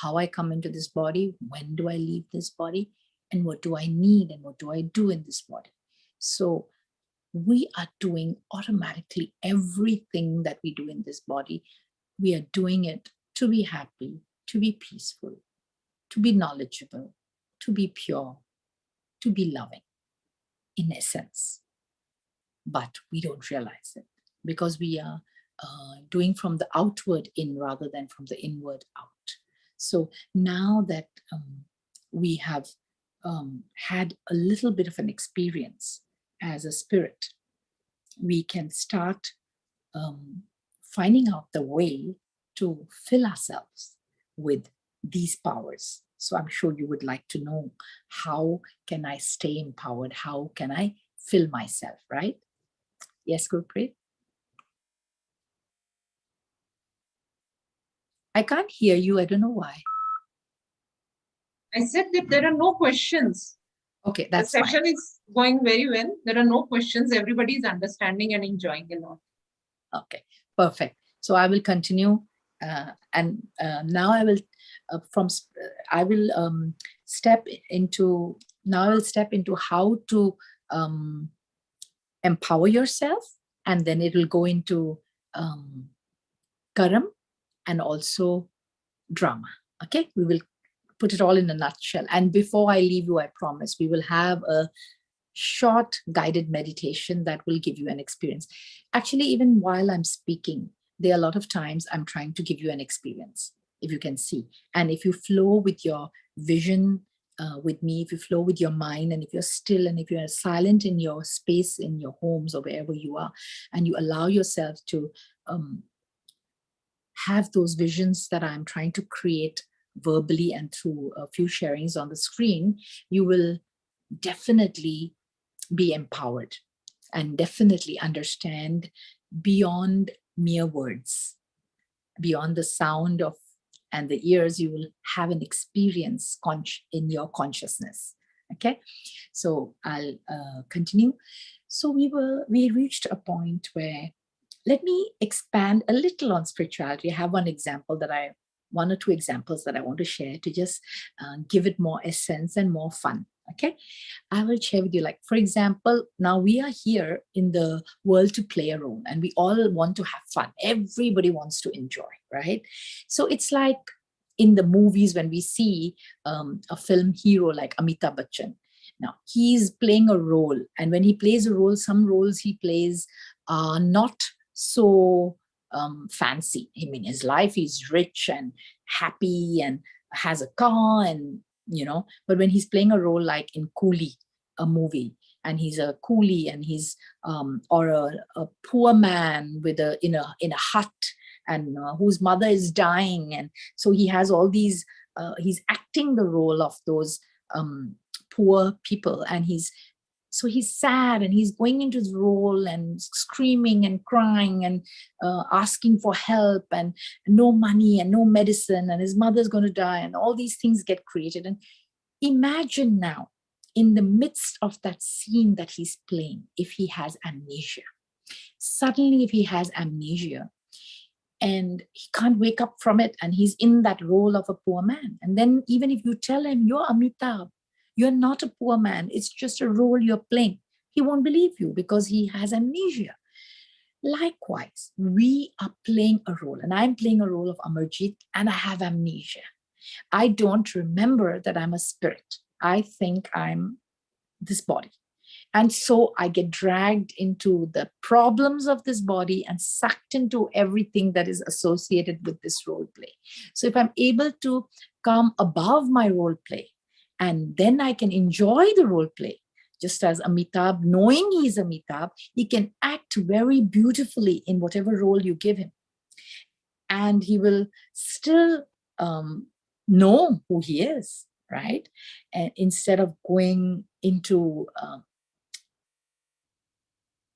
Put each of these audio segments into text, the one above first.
how I come into this body, when do I leave this body, and what do I need and what do I do in this body. So we are doing automatically everything that we do in this body. We are doing it to be happy, to be peaceful, to be knowledgeable, to be pure, to be loving, in essence. But we don't realize it because we are doing from the outward in rather than from the inward out. So now that we have had a little bit of an experience as a spirit, we can start finding out the way to fill ourselves with these powers. So I'm sure you would like to know, how can I stay empowered? How can I fill myself, right? Yes, Gurpreet? I can't hear you. I don't know why. I said that there are no questions. Okay, that's fine. The session fine. is going very well. There are no questions. Everybody is understanding and enjoying a lot. Okay, perfect. So I will continue, and now I will step into how to empower yourself, and then it will go into karam and also drama. Okay, we will put it all in a nutshell. And before I leave you, I promise we will have a short guided meditation that will give you an experience. Actually, even while I'm speaking, there are a lot of times I'm trying to give you an experience, if you can see. And if you flow with your vision with me, if you flow with your mind, and if you're still and if you're silent in your space, in your homes or wherever you are, and you allow yourself to have those visions that I'm trying to create verbally and through a few sharings on the screen, you will definitely be empowered and definitely understand beyond mere words, beyond the sound of and the ears. You will have an experience in your consciousness. Okay, so I'll continue. So we reached a point where, let me expand a little on spirituality. I have one or two examples that I want to share to just give it more essence and more fun. Okay, I will share with you, like, for example, now we are here in the world to play a role, and we all want to have fun. Everybody wants to enjoy, right? So it's like in the movies when we see a film hero like Amitabh Bachchan. Now he's playing a role, and when he plays a role, some roles he plays are not so fancy. I mean, his life, he's rich and happy and has a car, and but when he's playing a role like in Coolie, a movie, and he's a coolie, and he's or a poor man with in a hut, and whose mother is dying, and so he has all these he's acting the role of those poor people, and he's sad, and he's going into his role and screaming and crying and asking for help, and no money and no medicine, and his mother's going to die, and all these things get created. And imagine now, in the midst of that scene that he's playing, if he has amnesia. Suddenly, if he has amnesia and he can't wake up from it, and he's in that role of a poor man, and then even if you tell him, you're Amitabh, you're not a poor man, it's just a role you're playing, he won't believe you because he has amnesia. Likewise, we are playing a role, and I'm playing a role of Amarjit, and I have amnesia. I don't remember that I'm a spirit. I think I'm this body. And so I get dragged into the problems of this body and sucked into everything that is associated with this role play. So if I'm able to come above my role play, and then I can enjoy the role play, just as Amitabh, knowing he's Amitabh, he can act very beautifully in whatever role you give him. And he will still know who he is, right? And instead of going into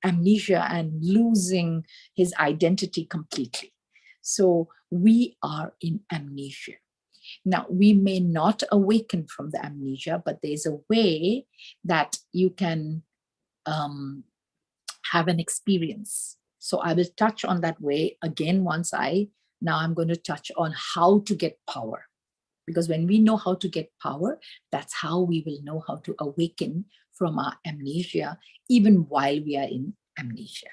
amnesia and losing his identity completely. So we are in amnesia. Now, we may not awaken from the amnesia, but there's a way that you can have an experience. So I will touch on that way again now I'm going to touch on how to get power. Because when we know how to get power, that's how we will know how to awaken from our amnesia, even while we are in amnesia.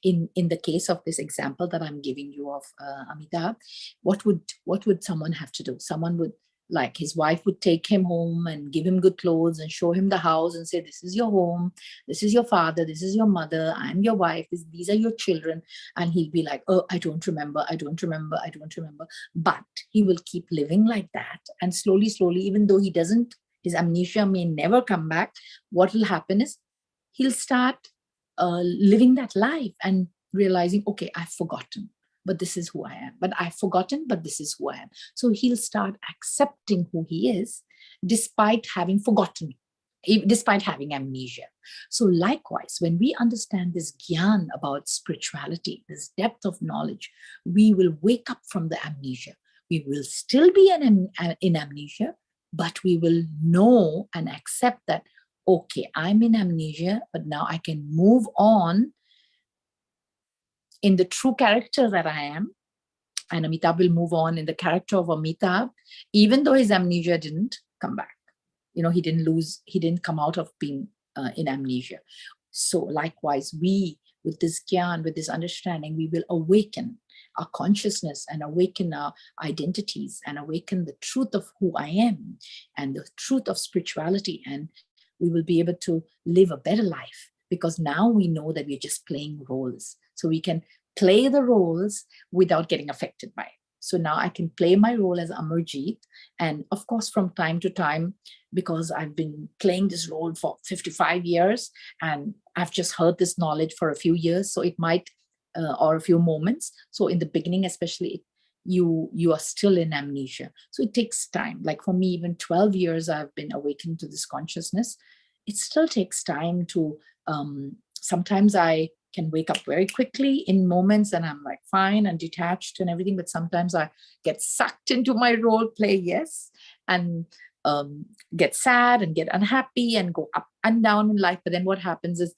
In the case of this example that I'm giving you of Amitabh, what would someone have to do? Someone would, like, his wife would take him home and give him good clothes and show him the house and say, this is your home, this is your father, this is your mother, I'm your wife, these are your children. And he'll be like, oh, I don't remember, I don't remember, I don't remember. But he will keep living like that. And slowly, even though his amnesia may never come back, what will happen is he'll start living that life and realizing, okay, I've forgotten, but this is who I am. But I've forgotten, but this is who I am. So he'll start accepting who he is, despite having forgotten, despite having amnesia. So likewise, when we understand this gyan about spirituality, this depth of knowledge, we will wake up from the amnesia. We will still be in amnesia, but we will know and accept that, okay, I'm in amnesia, but now I can move on in the true character that I am. And Amitabh will move on in the character of Amitabh, even though his amnesia didn't come back. He didn't come out of being in amnesia. So likewise, we, with this gyan, with this understanding, we will awaken our consciousness and awaken our identities and awaken the truth of who I am and the truth of spirituality. And we will be able to live a better life, because now we know that we're just playing roles. So we can play the roles without getting affected by it. So now I can play my role as Amarjit. And of course, from time to time, because I've been playing this role for 55 years and I've just heard this knowledge for a few years, so it might, or a few moments. So in the beginning, especially, you are still in amnesia. So it takes time. Like for me, even 12 years, I've been awakened to this consciousness. It still takes time to, sometimes I can wake up very quickly in moments and I'm like fine and detached and everything. But sometimes I get sucked into my role play, yes, and get sad and get unhappy and go up and down in life. But then what happens is,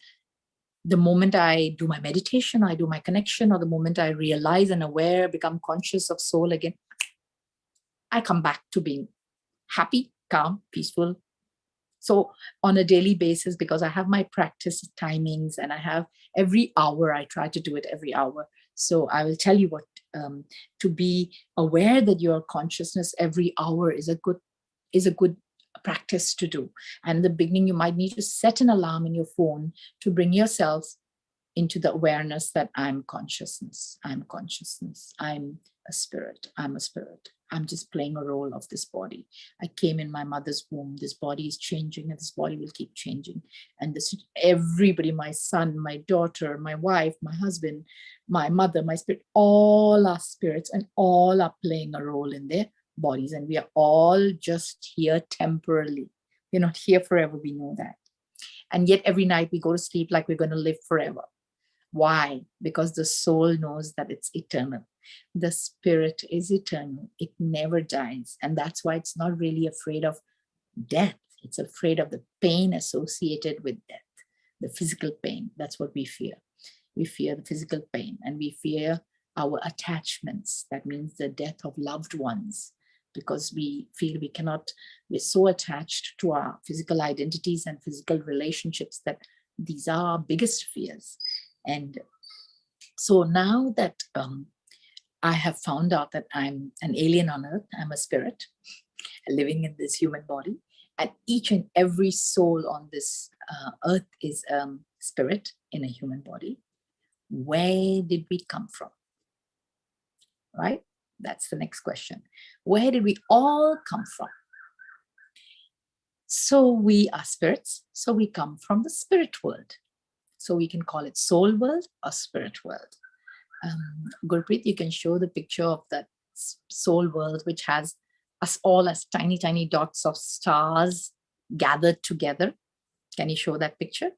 the moment I do my meditation, I do my connection, or the moment I realize and aware, become conscious of soul again, I come back to being happy, calm, peaceful. So on a daily basis, because I have my practice timings and I have every hour, I try to do it every hour. So I will tell you what, to be aware that your consciousness every hour is a good practice to do. And in the beginning, you might need to set an alarm in your phone to bring yourself into the awareness that I'm consciousness, I'm consciousness, I'm a spirit, I'm just playing a role of this body. I came in my mother's womb, this body is changing and this body will keep changing. And this, everybody, my son, my daughter, my wife, my husband, my mother, my spirit, all are spirits and all are playing a role in their bodies, and we are all just here temporarily. We're not here forever, we know that. And yet every night we go to sleep like we're going to live forever. Why? Because the soul knows that it's eternal. The spirit is eternal. It never dies. And that's why it's not really afraid of death. It's afraid of the pain associated with death, the physical pain. That's what we fear. We fear the physical pain, and we fear our attachments. That means the death of loved ones, because we feel we're so attached to our physical identities and physical relationships that these are our biggest fears. And so now that I have found out that I'm an alien on earth, I'm a spirit living in this human body, and each and every soul on this earth is spirit in a human body. Where did we come from? Right? That's the next question. Where did we all come from? So we are spirits, so we come from the spirit world. So we can call it soul world or spirit world. Gurpreet, you can show the picture of that soul world, which has us all as tiny, tiny dots of stars gathered together. Can you show that picture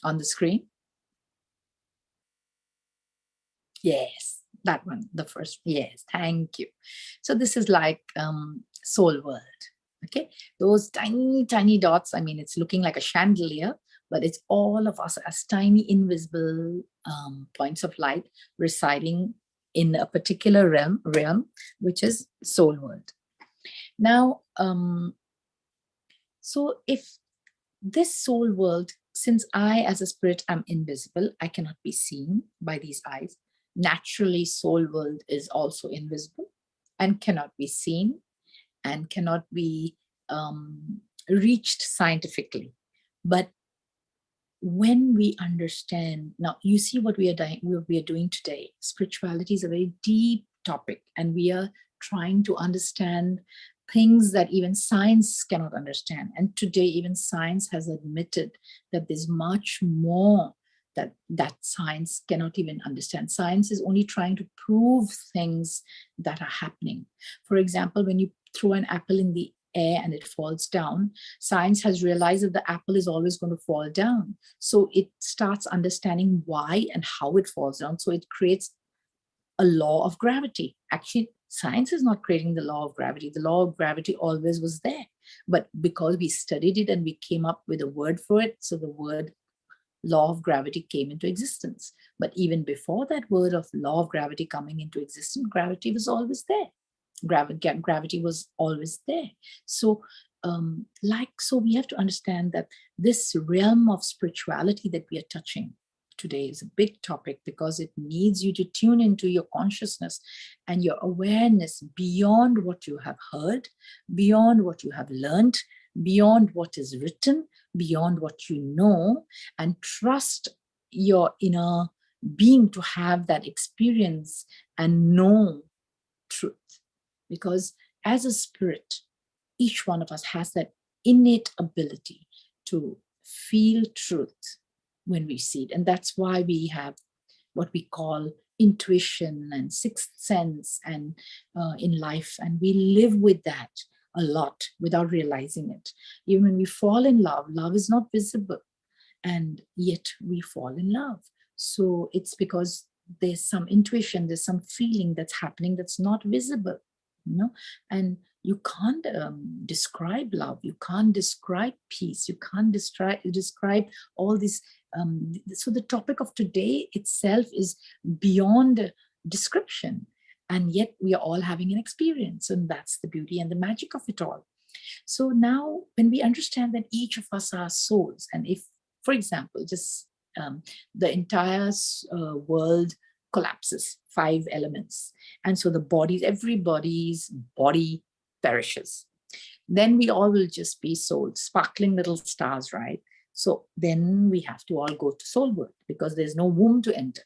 on the screen? Yes, that one, the first. Yes, thank you. So this is like soul world. Okay, those tiny, tiny dots. I mean, it's looking like a chandelier, but it's all of us as tiny invisible points of light residing in a particular realm, which is soul world. Now, so if this soul world, since I as a spirit am invisible, I cannot be seen by these eyes. Naturally, soul world is also invisible and cannot be seen and cannot be reached scientifically. But when we understand, now you see what we are doing today. Spirituality is a very deep topic, and we are trying to understand things that even science cannot understand. And today, even science has admitted that there's much more that science cannot even understand. Science is only trying to prove things that are happening. For example, when you throw an apple in the air and it falls down, science has realized that the apple is always going to fall down. So it starts understanding why and how it falls down. So it creates a law of gravity. Actually, science is not creating the law of gravity. The law of gravity always was there. But because we studied it and we came up with a word for it, so the word law of gravity came into existence. But even before that word of law of gravity coming into existence, gravity was always there. Gravity was always there. So so we have to understand that this realm of spirituality that we are touching today is a big topic, because it needs you to tune into your consciousness and your awareness beyond what you have heard, beyond what you have learned, beyond what is written, beyond what you know, and trust your inner being to have that experience and know truth. Because as a spirit, each one of us has that innate ability to feel truth when we see it. And that's why we have what we call intuition and sixth sense and in life. And we live with that a lot without realizing it. Even when we fall in love, love is not visible, and yet we fall in love. So it's because there's some intuition, there's some feeling that's happening that's not visible, you know. And you can't describe love, you can't describe peace, you can't describe all this. So the topic of today itself is beyond description, and yet we are all having an experience, and that's the beauty and the magic of it all. So now when we understand that each of us are souls, and if, for example, just the entire world collapses, 5 elements, and so the bodies, everybody's body perishes, then we all will just be souls, sparkling little stars, right? So then we have to all go to soul world, because there's no womb to enter.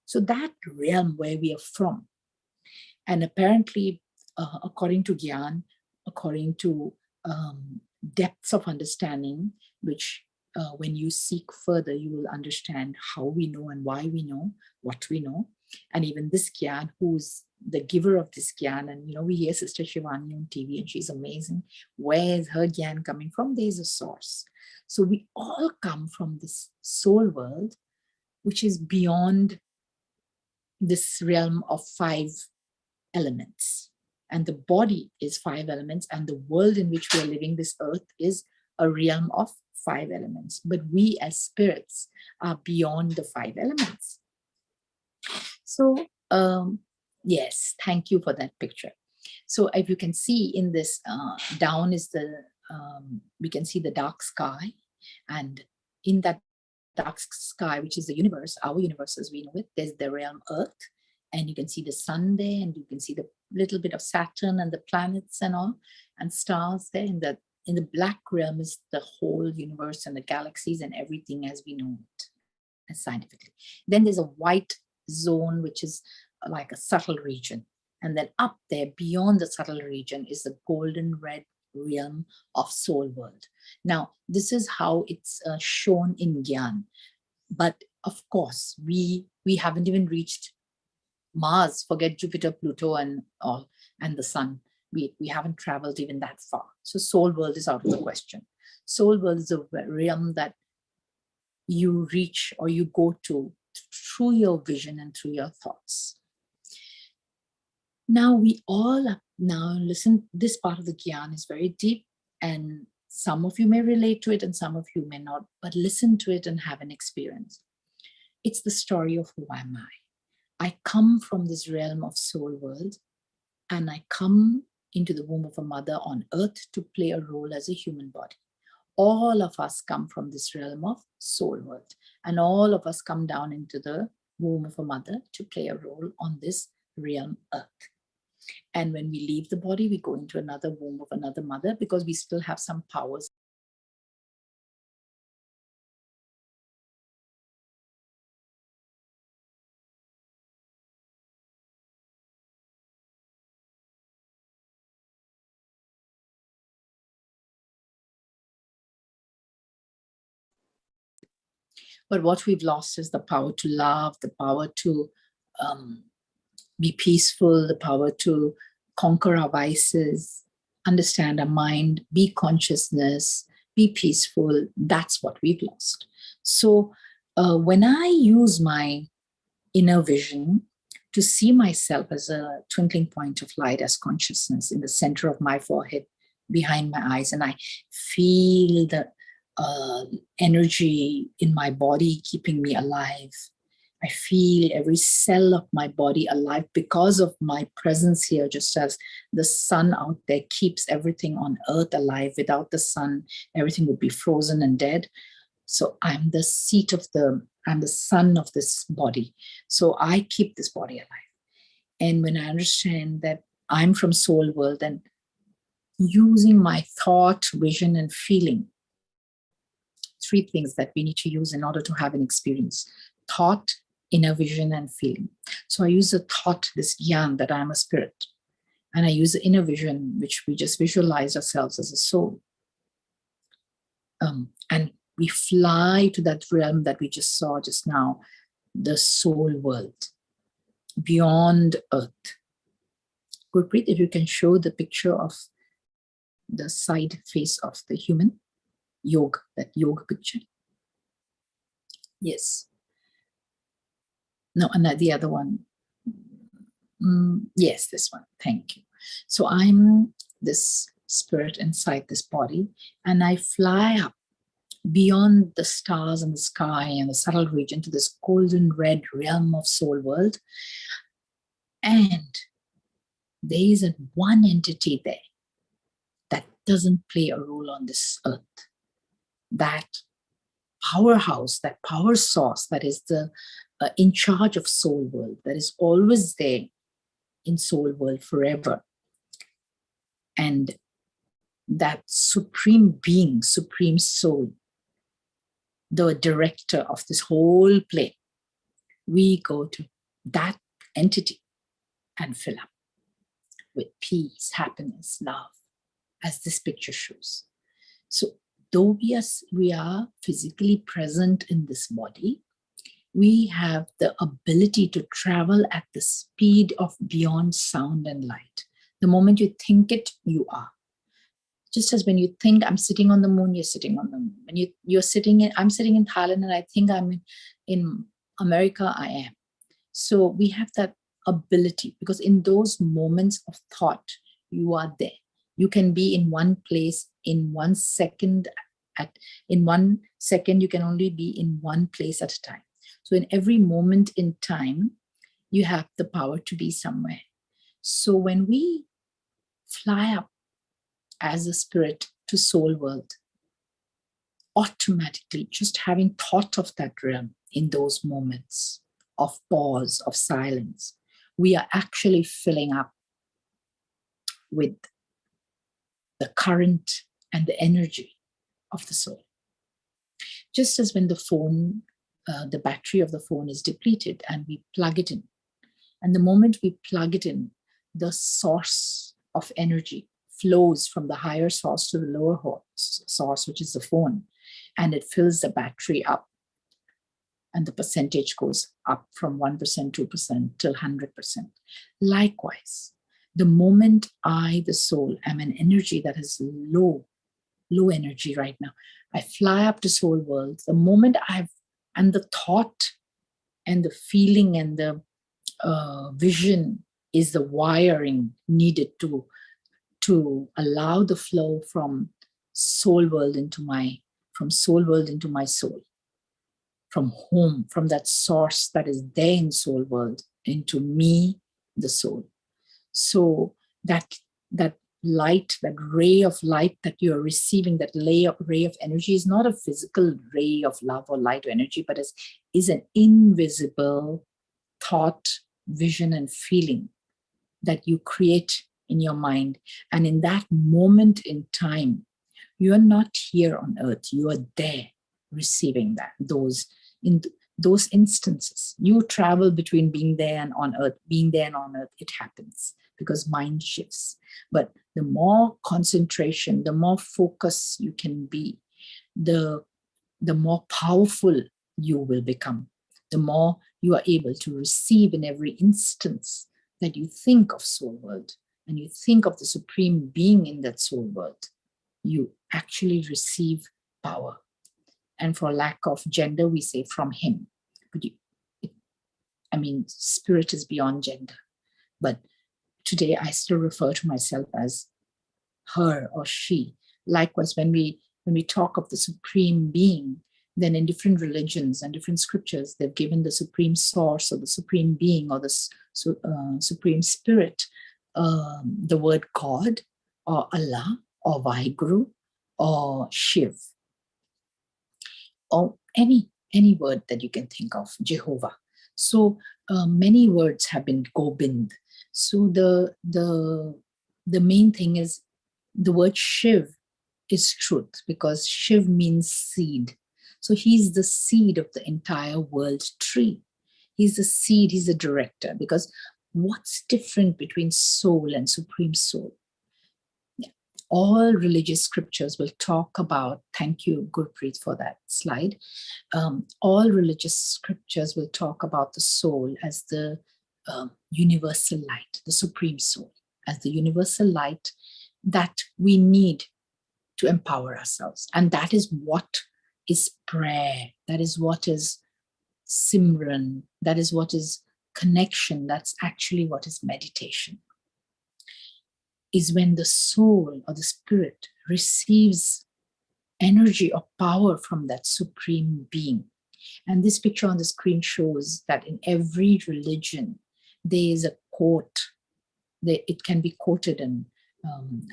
So that realm where we are from, and apparently, according to Gyan, according to depths of understanding, which when you seek further, you will understand how we know and why we know what we know. And even this Gyan, who's the giver of this Gyan, and we hear Sister Shivani on TV and she's amazing. Where is her Gyan coming from? There's a source. So we all come from this soul world, which is beyond this realm of 5 elements. And the body is 5 elements, and the world in which we are living, this earth, is a realm of 5 elements. But we as spirits are beyond the 5 elements. So yes, thank you for that picture. So if you can see in this, down is we can see the dark sky, and in that dark sky, which is the universe, our universe as we know it, there's the realm Earth, and you can see the sun there, and you can see the little bit of Saturn and the planets and all, and stars there. In the black realm is the whole universe and the galaxies and everything as we know it, scientifically. Then there's a white zone, which is like a subtle region. And then up there, beyond the subtle region, is the golden red realm of soul world. Now, this is how it's shown in Gyan. But of course, we haven't even reached Mars, forget Jupiter, Pluto, and all, and the sun. We haven't traveled even that far. So soul world is out of the question. Soul world is a realm that you reach or you go to through your vision and through your thoughts. Now listen, this part of the Gyan is very deep, and some of you may relate to it and some of you may not, but listen to it and have an experience. It's the story of who am I? I come from this realm of soul world, and I come into the womb of a mother on earth to play a role as a human body. All of us come from this realm of soul world, and all of us come down into the womb of a mother to play a role on this realm earth. And when we leave the body, we go into another womb of another mother, because we still have some powers. But what we've lost is the power to love, the power to be peaceful, the power to conquer our vices, understand our mind, be consciousness, be peaceful. That's what we've lost. So when I use my inner vision to see myself as a twinkling point of light, as consciousness in the center of my forehead, behind my eyes, and I feel the energy in my body keeping me alive. I feel every cell of my body alive because of my presence here, just as the sun out there keeps everything on earth alive. Without the sun, everything would be frozen and dead. So I'm the I'm the sun of this body. So I keep this body alive. And when I understand that I'm from soul world, and using my thought, vision, and feeling, three things that we need to use in order to have an experience: thought, inner vision, and feeling. So I use the thought, this gyan, that I'm a spirit. And I use the inner vision, which we just visualize ourselves as a soul. And we fly to that realm that we just saw just now, the soul world, beyond earth. Gurpreet, if you can show the picture of the side face of the human, yoga, that yoga picture. Yes. No, and the other one. Yes, this one. Thank you. So I'm this spirit inside this body, and I fly up beyond the stars and the sky and the subtle region to this golden red realm of soul world. And there is one entity there that doesn't play a role on this earth. That powerhouse, that power source that is the in charge of soul world, that is always there in soul world forever. And that supreme being, supreme soul, the director of this whole play, we go to that entity and fill up with peace, happiness, love, as this picture shows. So though we are physically present in this body, we have the ability to travel at the speed of beyond sound and light. The moment you think it, you are. Just as when you think I'm sitting on the moon, you're sitting on the moon. When you're sitting in, I'm sitting in Thailand and I think I'm in America, I am. So we have that ability, because in those moments of thought, you are there. You can be in one place in 1 second. In 1 second, you can only be in one place at a time. So in every moment in time, you have the power to be somewhere. So when we fly up as a spirit to soul world, automatically, just having thought of that realm in those moments of pause, of silence, we are actually filling up with the current and the energy of the soul. Just as when the phone, the battery of the phone is depleted and we plug it in. And the moment we plug it in, the source of energy flows from the higher source to the lower source, which is the phone, and it fills the battery up. And the percentage goes up from 1%, 2% till 100%. Likewise, the moment I, the soul, am an energy that is low energy right now, I fly up to soul world. The moment and the thought and the feeling and the vision is the wiring needed to allow the flow from soul world into my soul, from home, from that source that is there in soul world into me, the soul. So that light, that ray of light that you're receiving, that ray of energy is not a physical ray of love or light or energy, but is an invisible thought, vision, and feeling that you create in your mind. And in that moment in time, you are not here on earth, you are there receiving that. In those instances, you travel between being there and on earth, it happens because mind shifts. But the more concentration, the more focus you can be, the more powerful you will become, the more you are able to receive in every instance that you think of soul world and you think of the supreme being in that soul world. You actually receive power. And for lack of gender, we say from him. But spirit is beyond gender. But today I still refer to myself as her or she. Likewise, when we talk of the supreme being, then in different religions and different scriptures, they've given the supreme source or the supreme being or the supreme spirit the word God or Allah or Vaheguru or Shiv or any word that you can think of, Jehovah. So many words have been Gobind. So the main thing is the word Shiv is truth, because Shiv means seed. So he's the seed of the entire world tree. He's the seed, he's the director. Because what's different between soul and supreme soul? Yeah. All religious scriptures will talk about, thank you, Gurpreet, for that slide. All religious scriptures will talk about the soul as the universal light, the supreme soul, as the universal light that we need to empower ourselves. And that is what is prayer. That is what is Simran. That is what is connection. That's actually what is meditation. Is when the soul or the spirit receives energy or power from that supreme being. And this picture on the screen shows that in every religion, there is a quote. It can be quoted, and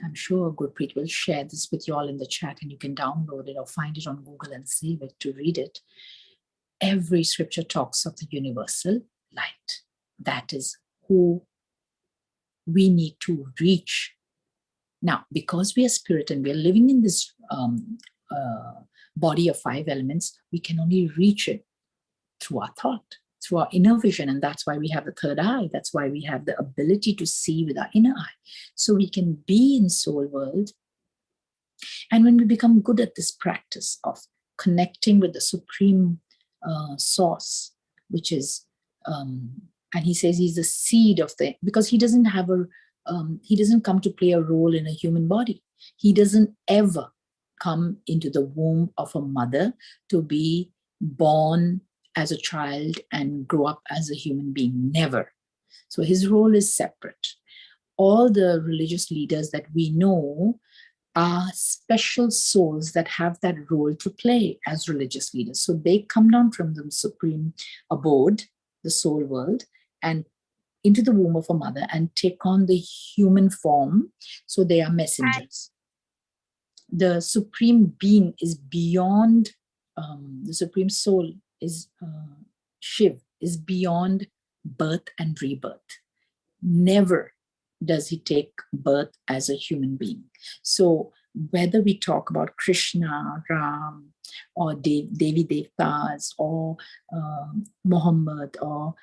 I'm sure Gurpreet will share this with you all in the chat, and you can download it or find it on Google and save it to read it. Every scripture talks of the universal light. That is who we need to reach. Now, because we are spirit and we are living in this body of 5 elements, we can only reach it through our thought, through our inner vision. And that's why we have the third eye. That's why we have the ability to see with our inner eye. So we can be in soul world. And when we become good at this practice of connecting with the supreme source, which is, and he says he's the seed of the, because he doesn't have he doesn't come to play a role in a human body. He doesn't ever come into the womb of a mother to be born as a child and grow up as a human being. Never. So his role is separate. All the religious leaders that we know are special souls that have that role to play as religious leaders. So they come down from the supreme abode, the soul world, and into the womb of a mother and take on the human form. So they are messengers. The supreme being is beyond, the supreme soul is Shiv, is beyond birth and rebirth. Never does he take birth as a human being. So whether we talk about Krishna, Ram, or Devi Devtas, or Muhammad, or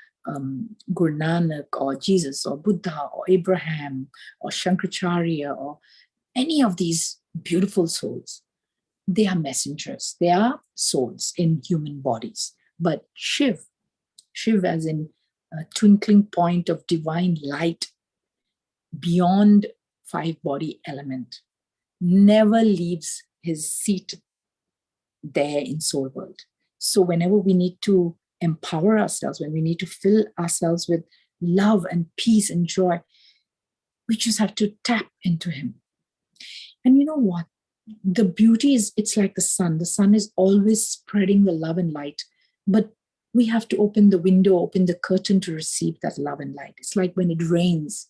Guru Nanak, or Jesus, or Buddha, or Abraham, or Shankaracharya, or any of these beautiful souls, they are messengers. They are souls in human bodies. But Shiv as in a twinkling point of divine light beyond 5 body element, never leaves his seat there in soul world. So whenever we need to empower ourselves, when we need to fill ourselves with love and peace and joy, we just have to tap into him. And you know what? The beauty is, it's like the sun. The sun is always spreading the love and light, but we have to open the window, open the curtain to receive that love and light. It's like when it rains.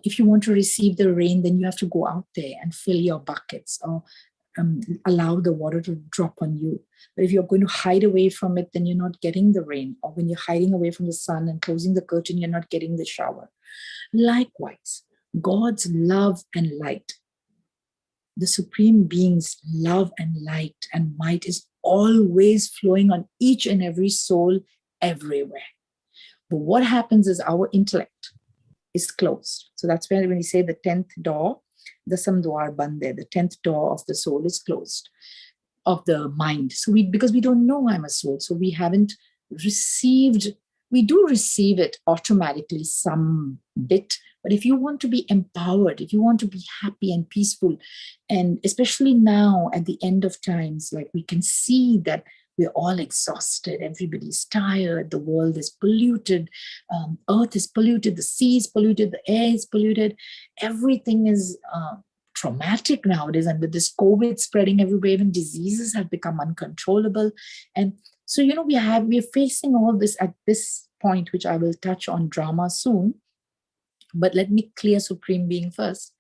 If you want to receive the rain, then you have to go out there and fill your buckets, or allow the water to drop on you. But if you're going to hide away from it, then you're not getting the rain. Or when you're hiding away from the sun and closing the curtain, you're not getting the shower. Likewise, God's love and light, the Supreme Being's love and light and might is always flowing on each and every soul everywhere. But what happens is our intellect is closed. So that's when we say the 10th door, Dasam Dwar Bande, the 10th door of the soul is closed, of the mind. So because we don't know I'm a soul, so we haven't received, we do receive it automatically some bit. But if you want to be empowered, if you want to be happy and peaceful, and especially now at the end of times, like we can see that we're all exhausted, everybody's tired, the world is polluted, earth is polluted, the sea is polluted, the air is polluted, everything is traumatic nowadays. And with this COVID spreading everywhere, even diseases have become uncontrollable. And so, we're facing all this at this point, which I will touch on drama soon. But let me clear Supreme Being first.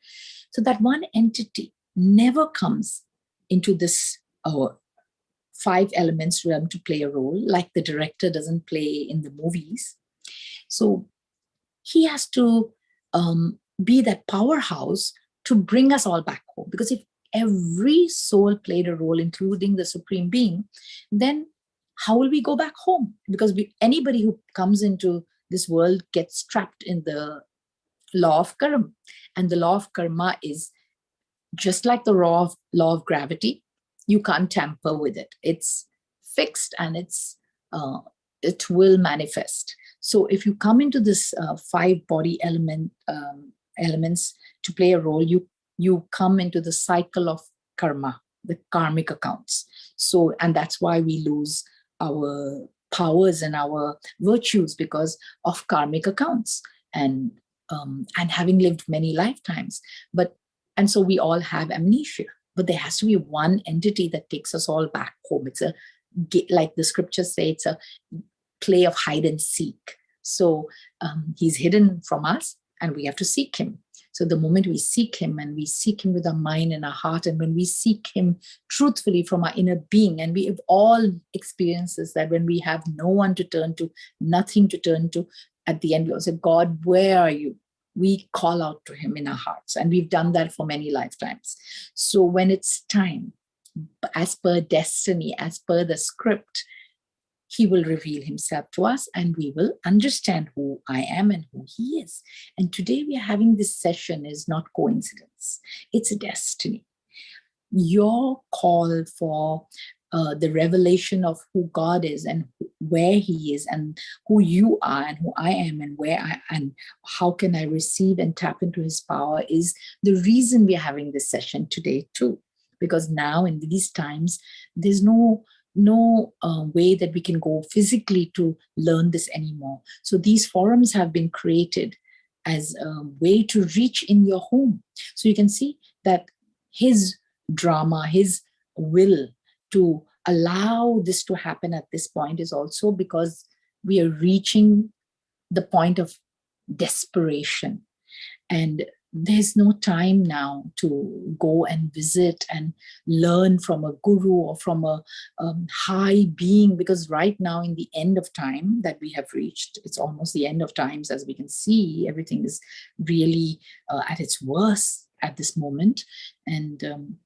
So that one entity never comes into this 5 elements realm to play a role, like the director doesn't play in the movies. So he has to be that powerhouse to bring us all back home. Because if every soul played a role, including the Supreme Being, then how will we go back home? Because anybody who comes into this world gets trapped in the law of karma. And the law of karma is just like the law of gravity. You can't tamper with it. It's fixed and it will manifest. So if you come into this 5 body elements to play a role, you come into the cycle of karma, the karmic accounts. So, and that's why we lose our powers and our virtues, because of karmic accounts and having lived many lifetimes. And so we all have amnesia. But there has to be one entity that takes us all back home. It's like the scriptures say, it's a play of hide and seek. So he's hidden from us and we have to seek him. So the moment we seek him, and we seek him with our mind and our heart, and when we seek him truthfully from our inner being, and we have all experiences that when we have no one to turn to, nothing to turn to, at the end we'll say, God, where are you? We call out to him in our hearts. And we've done that for many lifetimes. So when it's time, as per destiny, as per the script, he will reveal himself to us and we will understand who I am and who he is. And today we are having this session is not coincidence. It's a destiny. Your call for the revelation of who God is and where he is and who you are and who I am and and how can I receive and tap into his power is the reason we're having this session today too. Because now in these times, there's no way that we can go physically to learn this anymore. So these forums have been created as a way to reach in your home. So you can see that his drama, his will to allow this to happen at this point is also because we are reaching the point of desperation. And there's no time now to go and visit and learn from a guru or from a high being, because right now in the end of time that we have reached, it's almost the end of times. As we can see, everything is really at its worst at this moment. And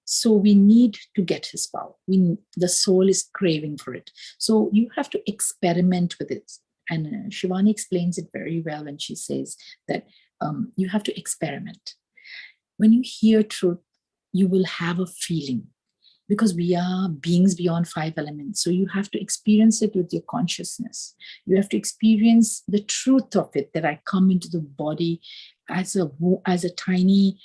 so we need to get his power. The soul is craving for it. So you have to experiment with it. And Shivani explains it very well when she says that you have to experiment. When you hear truth, you will have a feeling, because we are beings beyond 5 elements. So you have to experience it with your consciousness. You have to experience the truth of it, that I come into the body as a tiny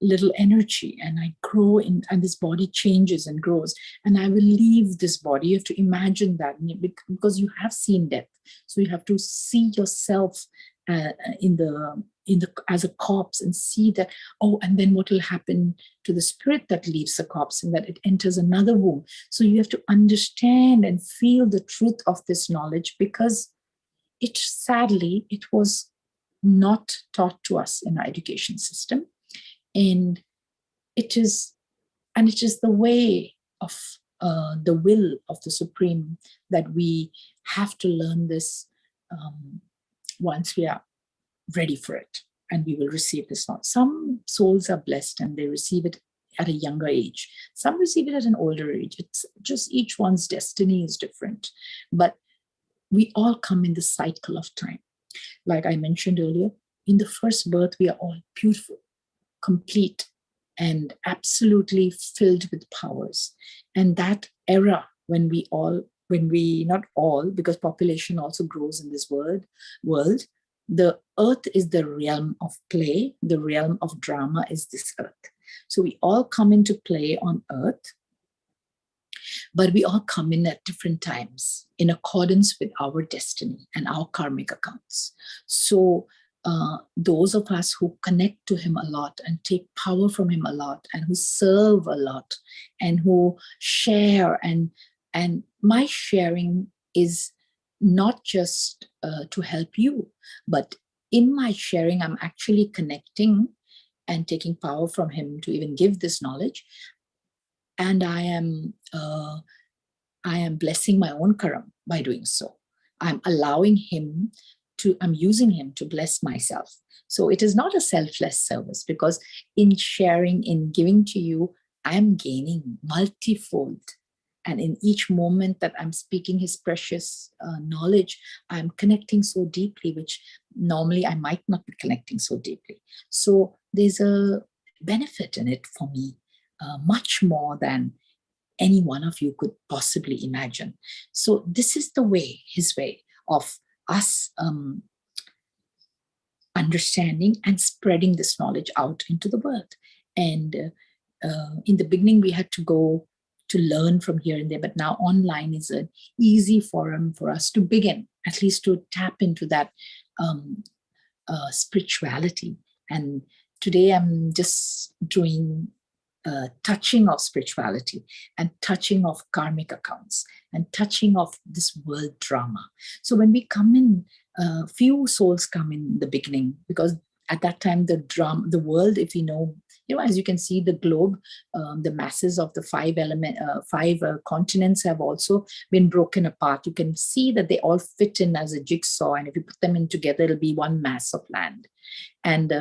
little energy, and I grow in, and this body changes and grows, and I will leave this body. You have to imagine that, because you have seen death. So you have to see yourself in the as a corpse and see that, oh, and then what will happen to the spirit that leaves the corpse and that it enters another womb. So you have to understand and feel the truth of this knowledge, because sadly, it was not taught to us in our education system. And it is the way of the will of the Supreme that we have to learn this once we are ready for it, and we will receive this knowledge. Some souls are blessed and they receive it at a younger age. Some receive it at an older age. It's just each one's destiny is different. But we all come in the cycle of time. Like I mentioned earlier, in the first birth, we are all beautiful, complete, and absolutely filled with powers. And that era when not all, because population also grows in this world, the earth is the realm of play, the realm of drama is this earth. So we all come into play on earth, but we all come in at different times in accordance with our destiny and our karmic accounts. So those of us who connect to him a lot and take power from him a lot and who serve a lot and who share, and my sharing is not just to help you, but in my sharing, I'm actually connecting and taking power from him to even give this knowledge. And I am blessing my own karam by doing so. I'm using him to bless myself. So it is not a selfless service, because in sharing, in giving to you, I'm gaining multifold. And in each moment that I'm speaking his precious knowledge, I'm connecting so deeply, which normally I might not be connecting so deeply. So there's a benefit in it for me, much more than any one of you could possibly imagine. So this is the way, his way of us understanding and spreading this knowledge out into the world. And in the beginning, we had to go to learn from here and there, but now online is an easy forum for us to begin, at least to tap into that spirituality. And today I'm just doing touching of spirituality and touching of karmic accounts and touching of this world drama. So when we come in, few souls come in the beginning, because at that time the world, if we know, as you can see, the globe, the masses of the five continents have also been broken apart. You can see that they all fit in as a jigsaw, and if you put them in together, it'll be one mass of land. And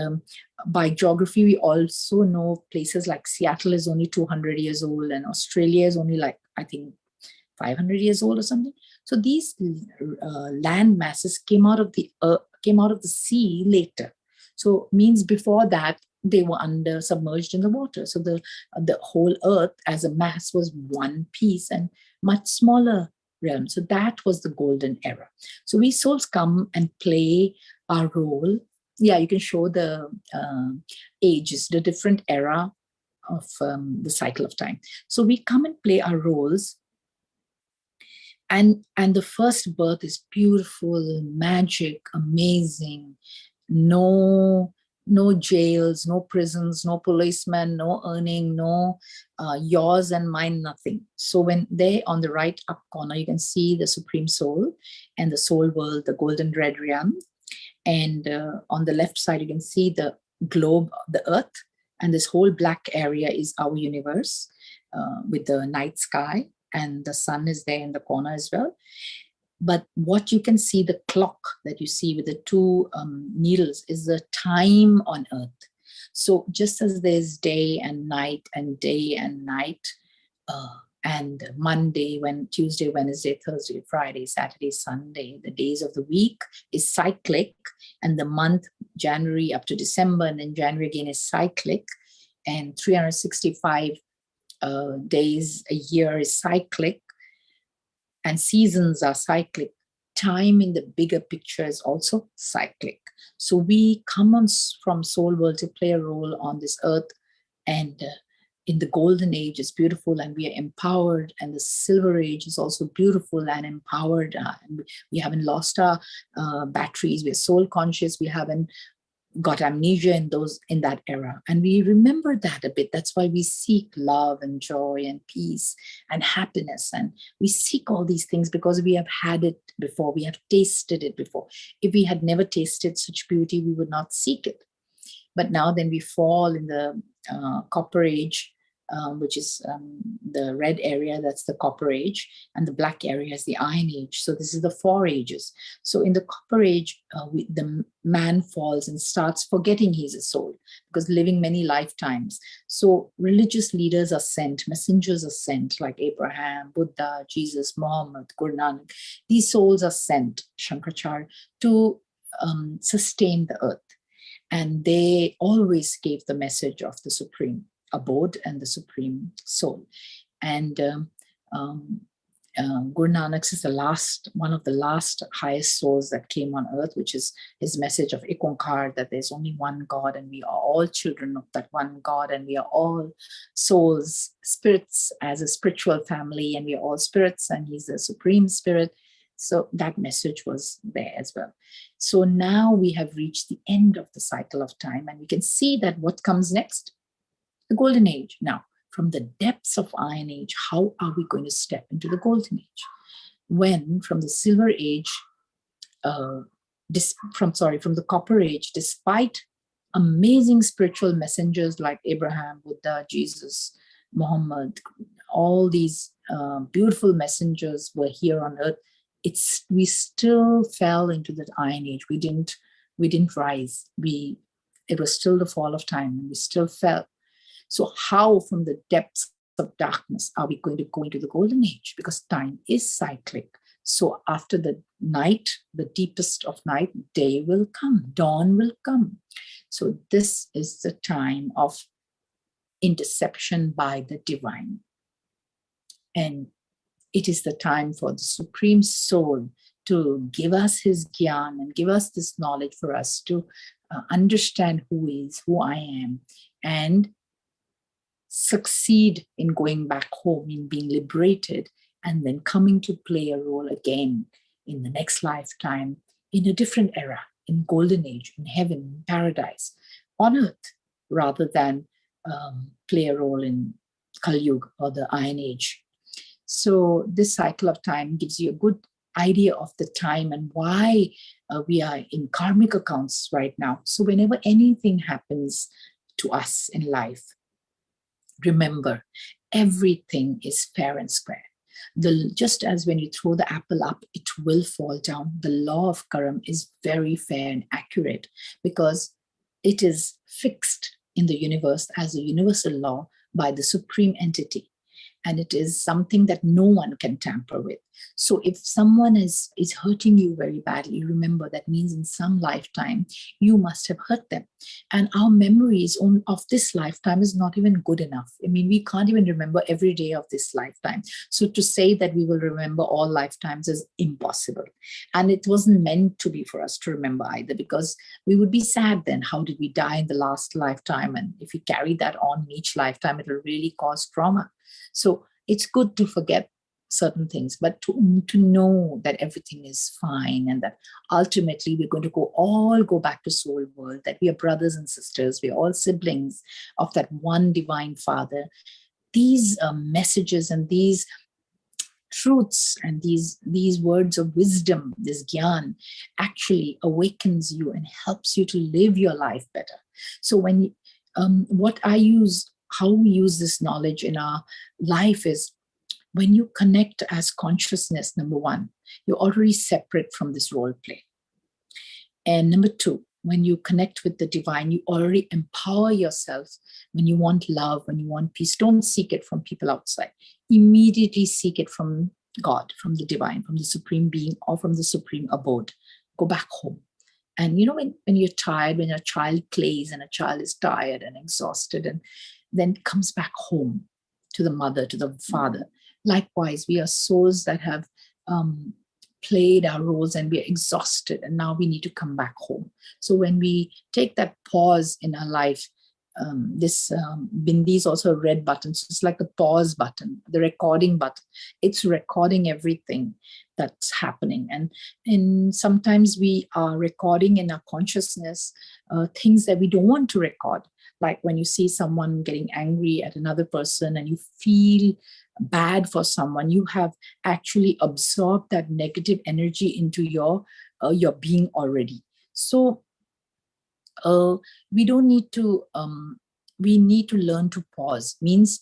by geography, we also know places like Seattle is only 200 years old, and Australia is only like, I think, 500 years old or something. So these land masses came out of the sea later. So means before that, they were submerged in the water. So the whole earth as a mass was one piece and much smaller realm. So that was the golden era. So we souls come and play our role. Yeah, you can show the ages, the different era of the cycle of time. So we come and play our roles. And the first birth is beautiful, magic, amazing. No jails, no prisons, no policemen, no earning, no yours and mine, nothing. So when they on the right up corner, you can see the Supreme Soul and the soul world, the golden red realm. And on the left side, you can see the globe, the earth, and this whole black area is our universe with the night sky, and the sun is there in the corner as well. But what you can see, the clock that you see with the two needles, is the time on earth. So just as there's day and night and day and night, and Monday, Tuesday, Wednesday, Thursday, Friday, Saturday, Sunday, the days of the week is cyclic, and the month January up to December, and then January again is cyclic, and 365 days a year is cyclic, and seasons are cyclic. Time in the bigger picture is also cyclic. So we come on from soul world to play a role on this earth, and in the golden age is beautiful and we are empowered, and the silver age is also beautiful and empowered, and we haven't lost our batteries. We're soul conscious. We haven't got amnesia in that era, and we remember that a bit. That's why we seek love and joy and peace and happiness, and we seek all these things because we have had it before, we have tasted it before. If we had never tasted such beauty, we would not seek it. But now then we fall in the copper age, which is the red area, that's the copper age, and the black area is the iron age. So this is the 4 ages. So in the copper age, the man falls and starts forgetting he's a soul, because living many lifetimes. So religious leaders are sent, messengers are sent, like Abraham, Buddha, Jesus, Muhammad, Guru Nanak. These souls are sent, Shankaracharya, to sustain the earth. And they always gave the message of the Supreme Abode and the Supreme Soul. And Guru Nanak is one of the last highest souls that came on earth, which is his message of Ikonkar, that there's only one God and we are all children of that one God, and we are all souls, spirits as a spiritual family, and we are all spirits and he's the Supreme Spirit. So that message was there as well. So now we have reached the end of the cycle of time, and we can see that what comes next? The golden age. Now, from the depths of iron age, how are we going to step into the golden age? When from the silver age, from the copper age, despite amazing spiritual messengers like Abraham, Buddha, Jesus, Muhammad, all these beautiful messengers were here on earth, we still fell into that iron age. We didn't rise. It was still the fall of time, and we still fell. So how from the depths of darkness are we going to go into the golden age? Because time is cyclic. So after the night, the deepest of night, day will come, dawn will come. So this is the time of interception by the divine. And it is the time for the Supreme Soul to give us his gyan and give us this knowledge for us to understand who I am, and succeed in going back home, in being liberated, and then coming to play a role again in the next lifetime, in a different era, in golden age, in heaven, in paradise, on earth, rather than play a role in Kali Yuga or the Iron Age. So this cycle of time gives you a good idea of the time and why we are in karmic accounts right now. So whenever anything happens to us in life, remember, everything is fair and square. Just as when you throw the apple up, it will fall down. The law of karma is very fair and accurate because it is fixed in the universe as a universal law by the supreme entity. And it is something that no one can tamper with. So if someone is hurting you very badly, remember that means in some lifetime, you must have hurt them. And our memories of this lifetime is not even good enough. I mean, we can't even remember every day of this lifetime. So to say that we will remember all lifetimes is impossible. And it wasn't meant to be for us to remember either, because we would be sad then. How did we die in the last lifetime? And if we carry that on in each lifetime, it will really cause trauma. So it's good to forget certain things, but to know that everything is fine and that ultimately we're going to all go back to soul world, that we are brothers and sisters, we're all siblings of that one divine Father. These messages and these truths and these words of wisdom, this gyan, actually awakens you and helps you to live your life better. So when how we use this knowledge in our life is when you connect as consciousness, number one, you're already separate from this role play. And number two, when you connect with the divine, you already empower yourself. When you want love, when you want peace, don't seek it from people outside. Immediately seek it from God, from the divine, from the supreme being, or from the supreme abode. Go back home. And you know, when you're tired, when a child plays and a child is tired and exhausted and then comes back home to the mother, to the father. Likewise, we are souls that have played our roles and we are exhausted, and now we need to come back home. So when we take that pause in our life Bindi is also a red button. So it's like the pause button, the recording button. It's recording everything that's happening. And sometimes we are recording in our consciousness things that we don't want to record. Like when you see someone getting angry at another person and you feel bad for someone, you have actually absorbed that negative energy into your being already. So we don't need to, we need to learn to pause. Means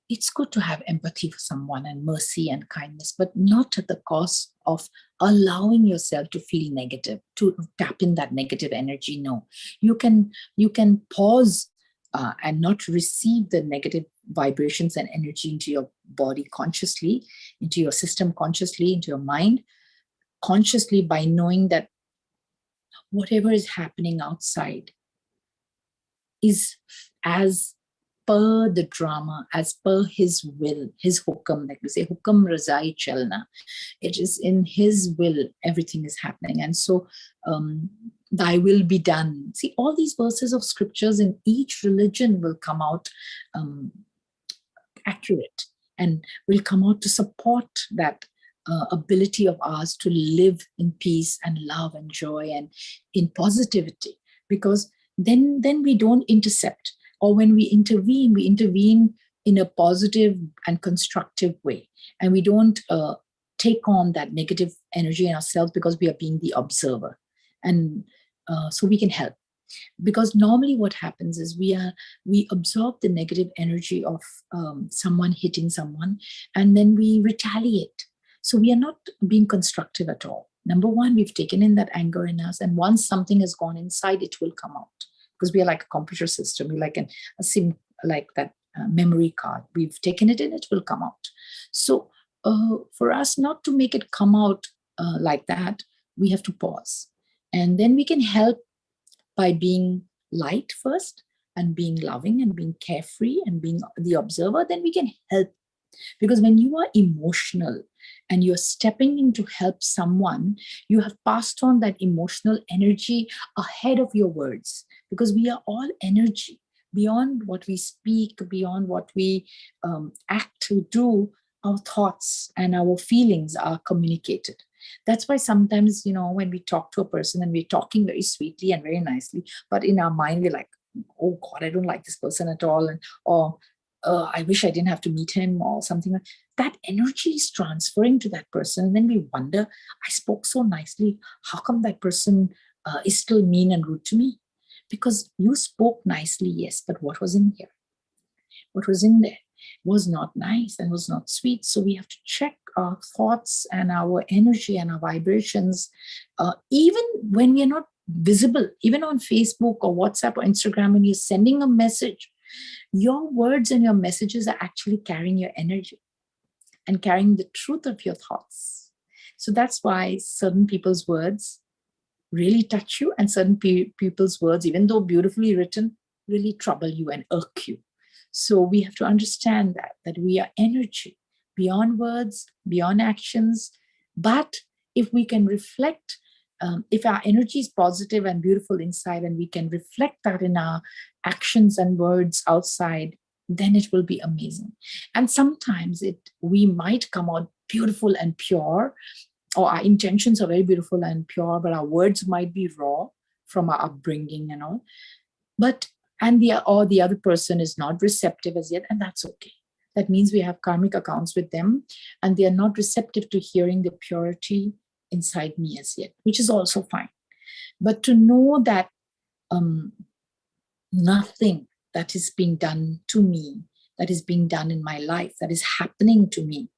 it's good to have empathy for someone and mercy and kindness, but not at the cost of allowing yourself to feel negative, to tap in that negative energy. No, you can pause and not receive the negative vibrations and energy into your body consciously, into your system consciously, into your mind consciously, by knowing that whatever is happening outside is as per the drama, as per his will, his hukam, like we say, hukam razai chalna. It is in his will, everything is happening. And so, thy will be done. See, all these verses of scriptures in each religion will come out accurate and will come out to support that ability of ours to live in peace and love and joy and in positivity. Because then we don't intercept, or when we intervene in a positive and constructive way, and we don't take on that negative energy in ourselves, because we are being the observer. And so we can help. Because normally what happens is we absorb the negative energy of someone hitting someone, and then we retaliate. So we are not being constructive at all. Number one, we've taken in that anger in us, and once something has gone inside, it will come out, because we are like a computer system. We're like a SIM, like that memory card. We've taken it in, it will come out. So for us not to make it come out like that, we have to pause. And then we can help by being light first, and being loving, and being carefree, and being the observer. Then we can help. Because when you are emotional and you're stepping in to help someone, you have passed on that emotional energy ahead of your words. Because we are all energy. Beyond what we speak, beyond what we act to do, our thoughts and our feelings are communicated. That's why sometimes, when we talk to a person and we're talking very sweetly and very nicely, but in our mind, we're like, oh God, I don't like this person at all. Or I wish I didn't have to meet him, or something like that. Energy is transferring to that person. And then we wonder, I spoke so nicely. How come that person is still mean and rude to me? Because you spoke nicely, yes, but what was in here? What was in there was not nice and was not sweet. So we have to check our thoughts and our energy and our vibrations, even when we are not visible, even on Facebook or WhatsApp or Instagram. When you're sending a message, your words and your messages are actually carrying your energy and carrying the truth of your thoughts. So that's why certain people's words really touch you, and certain people's words, even though beautifully written, really trouble you and irk you. So we have to understand that we are energy, beyond words, beyond actions. But if we can reflect, if our energy is positive and beautiful inside, and we can reflect that in our actions and words outside, then it will be amazing. And sometimes we might come out beautiful and pure, or our intentions are very beautiful and pure, but our words might be raw from our upbringing and all. But the other person is not receptive as yet, and that's okay. That means we have karmic accounts with them, and they are not receptive to hearing the purity inside me as yet, which is also fine. But to know that nothing that is being done to me, that is being done in my life, that is happening to me,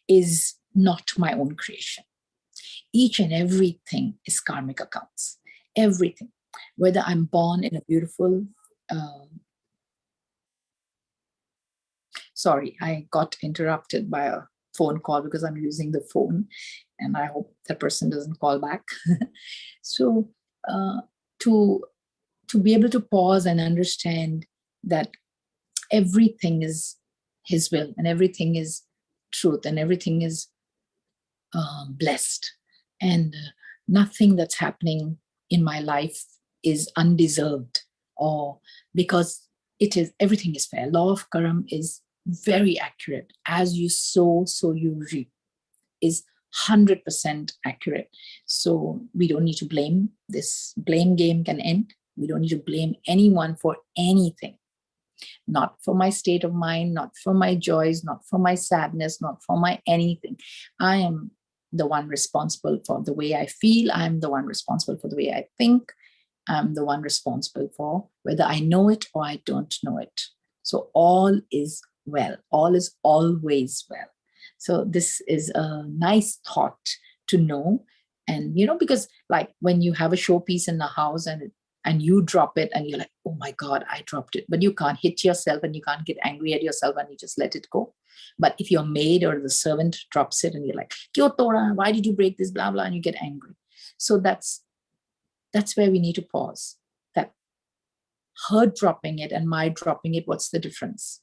is not my own creation. Each and everything is karmic accounts. Everything. Whether I'm born in a beautiful, sorry, I got interrupted by a phone call because I'm using the phone, and I hope that person doesn't call back. So to be able to pause and understand that everything is his will, and everything is truth, and everything is blessed, and nothing that's happening in my life is undeserved or because everything is fair. Law of karma is very accurate. As you sow, so you reap, is 100% accurate. So we don't need to blame. This blame game can end. We don't need to blame anyone for anything. Not for my state of mind, not for my joys, not for my sadness, not for my anything. I am the one responsible for the way I feel. I'm the one responsible for the way I think. I'm the one responsible for whether I know it or I don't know it. So all is well. All is always well. So this is a nice thought to know. And, because like when you have a showpiece in the house and you drop it and you're like, oh my God, I dropped it. But you can't hit yourself and you can't get angry at yourself and you just let it go. But if your maid or the servant drops it and you're like, Kyo Tora, why did you break this, blah, blah, and you get angry. So that's where we need to pause. That her dropping it and my dropping it, what's the difference?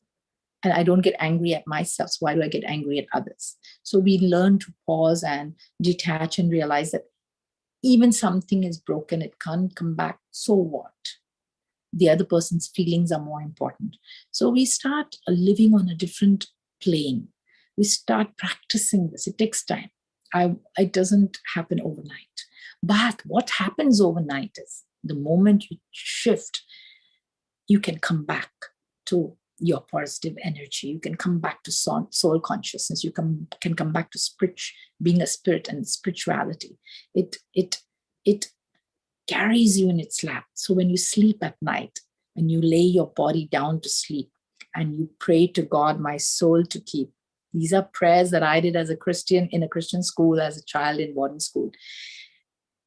And I don't get angry at myself. So why do I get angry at others? So we learn to pause and detach and realize that even something is broken, it can't come back. So what? The other person's feelings are more important. So we start living on a different plane. We start practicing this. It takes time. It doesn't happen overnight. But what happens overnight is the moment you shift, you can come back to your positive energy. You can come back to soul consciousness. You can come back to being a spirit and spirituality. It carries you in its lap. So when you sleep at night and you lay your body down to sleep and you pray to God, my soul to keep. These are prayers that I did as a Christian in a Christian school, as a child in boarding school.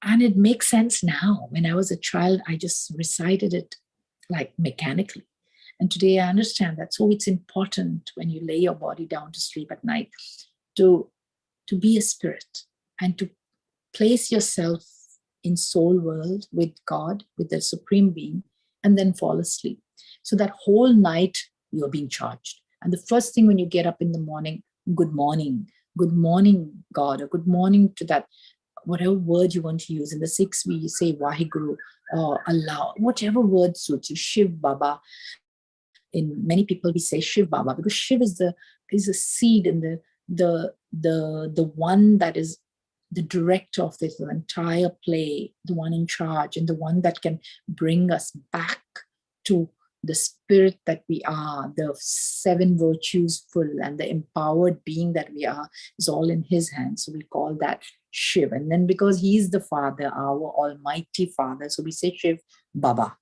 And it makes sense now. When I was a child, I just recited it like mechanically. And today I understand that. So it's important when you lay your body down to sleep at night to be a spirit and to place yourself in soul world with God, with the Supreme Being, and then fall asleep. So that whole night you're being charged. And the first thing when you get up in the morning, good morning, God, or good morning to that, whatever word you want to use. In the Sikhs, we say Waheguru or Allah, whatever word suits you, Shiv Baba. In many people, we say Shiv Baba because Shiv is a seed and the one that is the director of this entire play, the one in charge, and the one that can bring us back to the spirit that we are, the 7 virtues full, and the empowered being that we are is all in his hands. So we call that Shiv. And then because he's the Father, our Almighty Father, so we say Shiv Baba.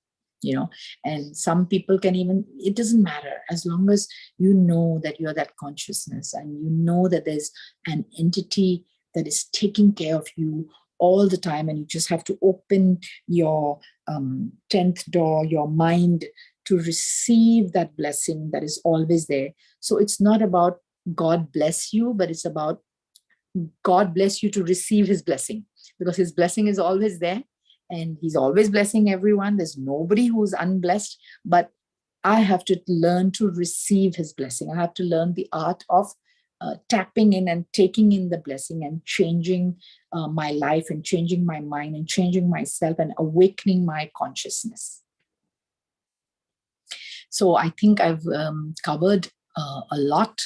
And some people can even, it doesn't matter, as long as you know that you're that consciousness and you know that there's an entity that is taking care of you all the time, and you just have to open your 10th door, your mind, to receive that blessing that is always there. So it's not about God bless you, but it's about God bless you to receive his blessing, because his blessing is always there and he's always blessing everyone. There's nobody who's unblessed, but I have to learn to receive his blessing. I have to learn the art of tapping in and taking in the blessing and changing my life and changing my mind and changing myself and awakening my consciousness. So I think I've covered a lot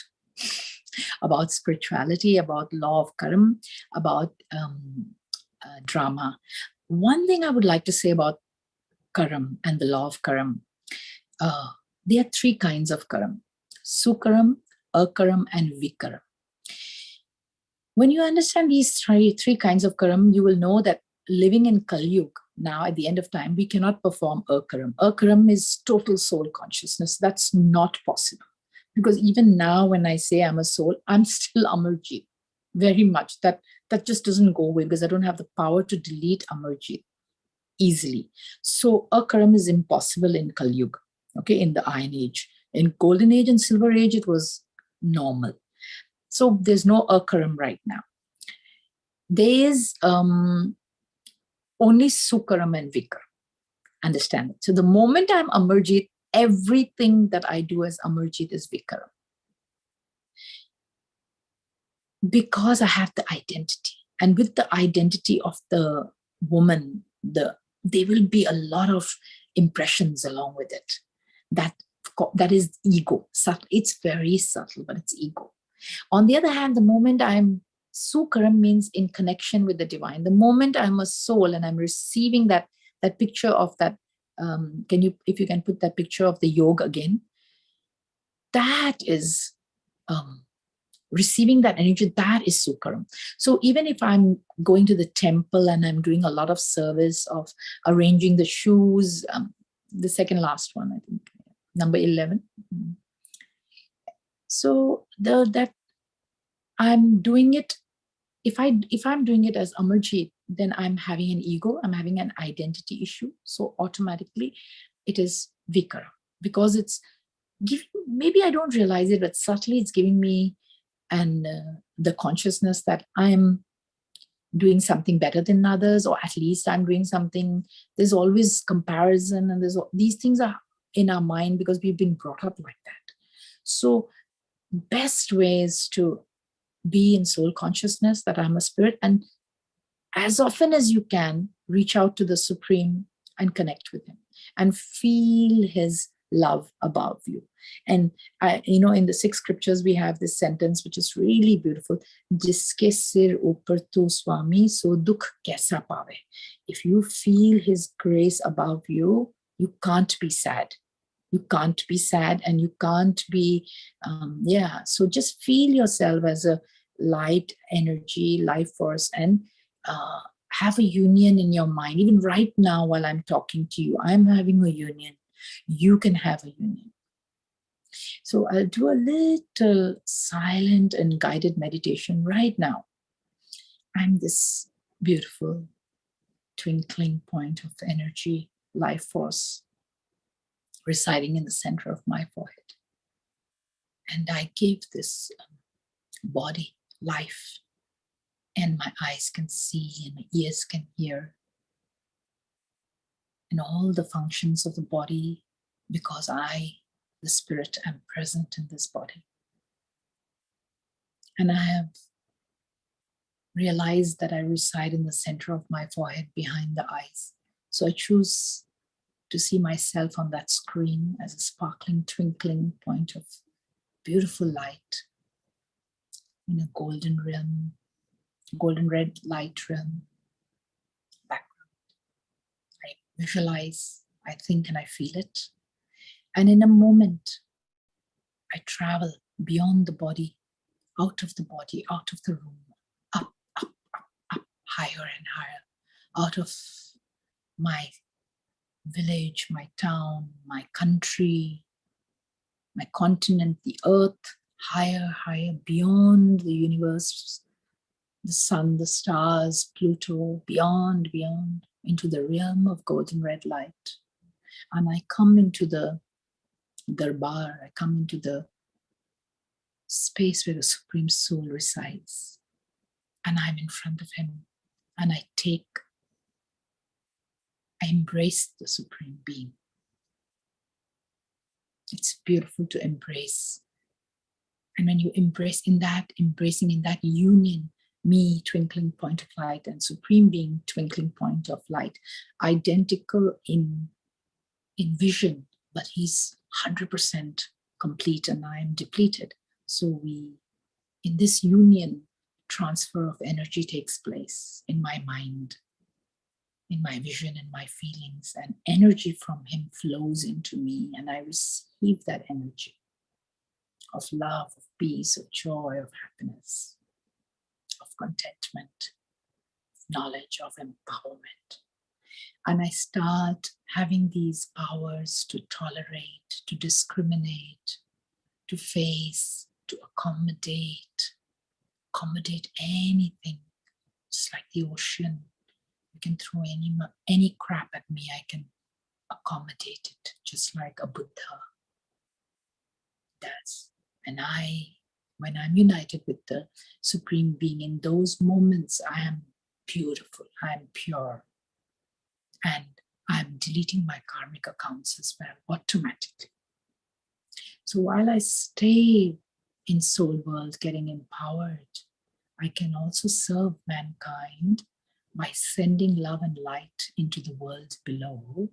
about spirituality, about law of karma, about drama. One thing I would like to say about karma and the law of karma, there are 3 kinds of karma: sukaram, akaram, and vikaram. When you understand these three kinds of karma, you will know that living in Kali Yuga, now at the end of time, we cannot perform akaram. Akaram is total soul consciousness. That's not possible. Because even now when I say I'm a soul, I'm still Amarjit. Very much. That just doesn't go away because I don't have the power to delete Amarjit easily. So akaram is impossible in Kali Yuga, okay, in the Iron Age. In Golden Age and Silver Age, it was normal. So there's no akaram right now. There is only sukaram and vikaram. Understand it. So the moment I'm Amarjit, everything that I do as Amarjit is vikaram. Because I have the identity. And with the identity of the woman, there will be a lot of impressions along with it. That is ego. Subtle. It's very subtle, but it's ego. On the other hand, the moment I'm Sukaram means in connection with the divine. The moment I'm a soul and I'm receiving that picture of that, if you can put that picture of the yoga again, that is receiving that energy, that is Sukaram. So even if I'm going to the temple and I'm doing a lot of service of arranging the shoes, the second last one, I think, number 11. So that I'm doing it, if I'm doing it as Amarjit, then I'm having an ego, I'm having an identity issue. So automatically it is Vikara, because it's giving, maybe I don't realize it, but subtly it's giving me the consciousness that I'm doing something better than others, or at least I'm doing something. There's always comparison, and these things are in our mind because we've been brought up like that. So best ways to be in soul consciousness that I'm a spirit, and as often as you can, reach out to the Supreme and connect with him and feel his love above you. And in the 6 scriptures, we have this sentence, which is really beautiful. Jiske sir upar tu Swami, so dukh kaisa paave. If you feel his grace above you, you can't be sad. You can't be sad, and you can't be, So just feel yourself as a light energy, life force, and have a union in your mind. Even right now, while I'm talking to you, I'm having a union. You can have a union. So I'll do a little silent and guided meditation right now. I'm this beautiful twinkling point of energy, life force, residing in the center of my forehead. And I give this body life, and my eyes can see and my ears can hear, and all the functions of the body, because I, the spirit, am present in this body. And I have realized that I reside in the center of my forehead, behind the eyes. So I choose to see myself on that screen as a sparkling, twinkling point of beautiful light in a golden realm, golden red light realm background. I visualize, I think, and I feel it. And in a moment, I travel beyond the body, out of the body, out of the room, up, up, up, up, higher and higher, out of my village, my town, my country, my continent, the earth, higher, higher, beyond the universe, the sun, the stars, Pluto, beyond, beyond, into the realm of golden red light. And I come into the darbar, I come into the space where the Supreme Soul resides. And I'm in front of him, and I embrace the Supreme Being. It's beautiful to embrace. And when you embracing in that union, me, twinkling point of light, and Supreme Being, twinkling point of light, identical in vision, but he's 100% complete and I am depleted. So in this union, transfer of energy takes place in my mind, in my vision, in my feelings, and energy from him flows into me, and I receive that energy of love, of peace, of joy, of happiness, of contentment, of knowledge, of empowerment. And I start having these powers to tolerate, to discriminate, to face, to accommodate anything. Just like the ocean, you can throw any crap at me, I can accommodate it, just like a Buddha does. And when I'm united with the Supreme Being, in those moments, I am beautiful, I am pure, and I'm deleting my karmic accounts as well, automatically. So while I stay in soul world getting empowered, I can also serve mankind by sending love and light into the world below.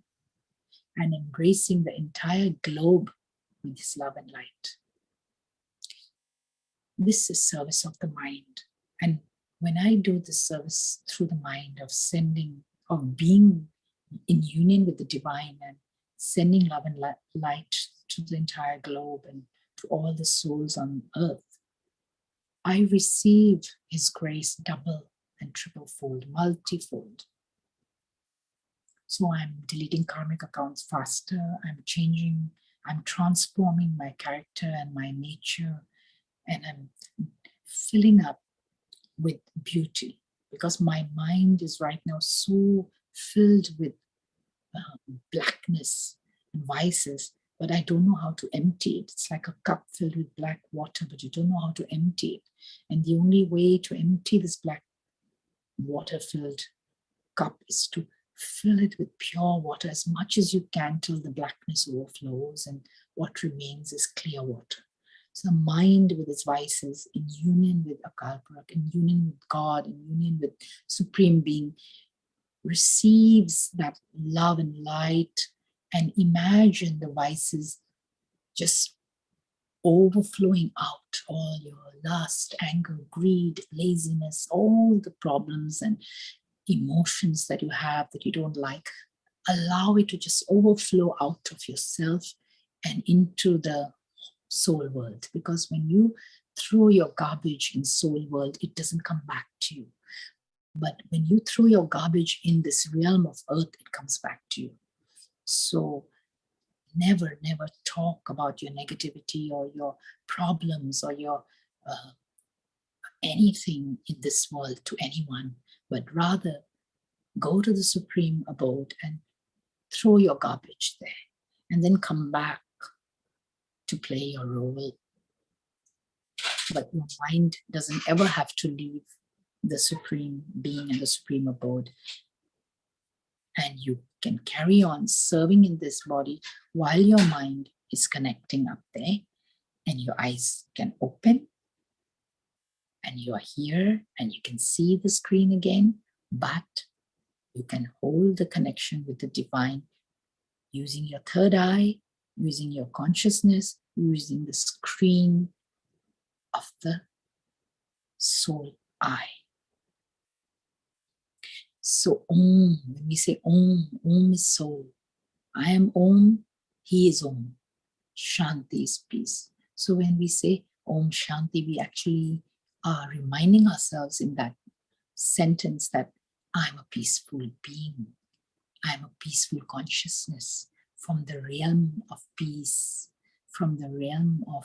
and embracing the entire globe with this love and light. This is service of the mind. And when I do this service through the mind of sending, of being in union with the divine and sending love and light to the entire globe and to all the souls on earth, I receive His grace double and triple fold, multifold. So I'm deleting karmic accounts faster, I'm changing, I'm transforming my character and my nature, and I'm filling up with beauty, because my mind is right now so filled with blackness and vices, but I don't know how to empty it. It's like a cup filled with black water, but you don't know how to empty it. And the only way to empty this black water-filled cup is to fill it with pure water as much as you can till the blackness overflows and what remains is clear water. So the mind with its vices, in union with Akal Purakh, in union with God, in union with Supreme Being, receives that love and light, and imagine the vices just overflowing out, all your lust, anger, greed, laziness, all the problems and emotions that you have that you don't like. Allow it to just overflow out of yourself and into the soul world, because when you throw your garbage in soul world, it doesn't come back to you. But when you throw your garbage in this realm of earth, it comes back to you. So never talk about your negativity or your problems or your anything in this world to anyone, but rather go to the Supreme Abode and throw your garbage there, and then come back to play your role. But your mind doesn't ever have to leave the Supreme Being and the Supreme Abode. And you can carry on serving in this body while your mind is connecting up there, and your eyes can open and you are here and you can see the screen again, but you can hold the connection with the divine using your third eye, using your consciousness, using the screen of the soul eye. So Om, when we say Om, Om is soul. I am Om, He is Om. Shanti is peace. So when we say Om Shanti, we actually are reminding ourselves in that sentence that I'm a peaceful being. I'm a peaceful consciousness from the realm of peace, from the realm of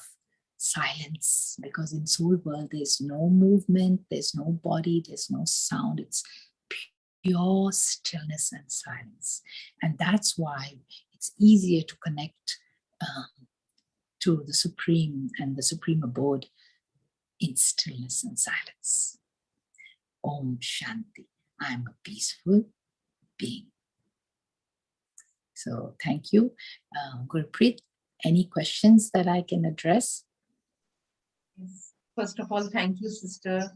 silence, because in soul world there's no movement, there's no body, there's no sound. It's pure stillness and silence. And that's why it's easier to connect to the Supreme and the Supreme Abode in stillness and silence. Om Shanti. I'm a peaceful being. So thank you. Gurpreet, any questions that I can address? Yes. First of all, thank you, sister.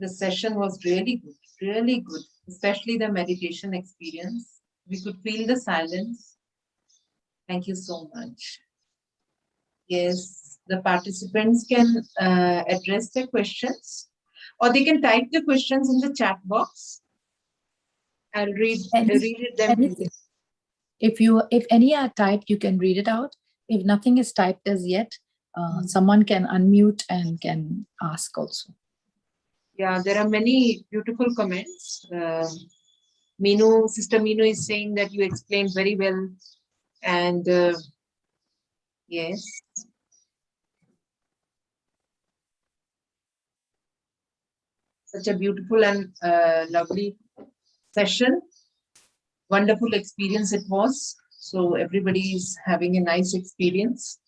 The session was really good, especially the meditation experience. We could feel the silence. Thank you so much. Yes, the participants can address their questions, or they can type the questions in the chat box. I'll read them. Anything. If any are typed, you can read it out. If nothing is typed as yet, someone can unmute and can ask also. Yeah, there are many beautiful comments. Meenu, Sister Meenu is saying that you explained very well. And yes. Such a beautiful and lovely session. Wonderful experience it was. So everybody is having a nice experience.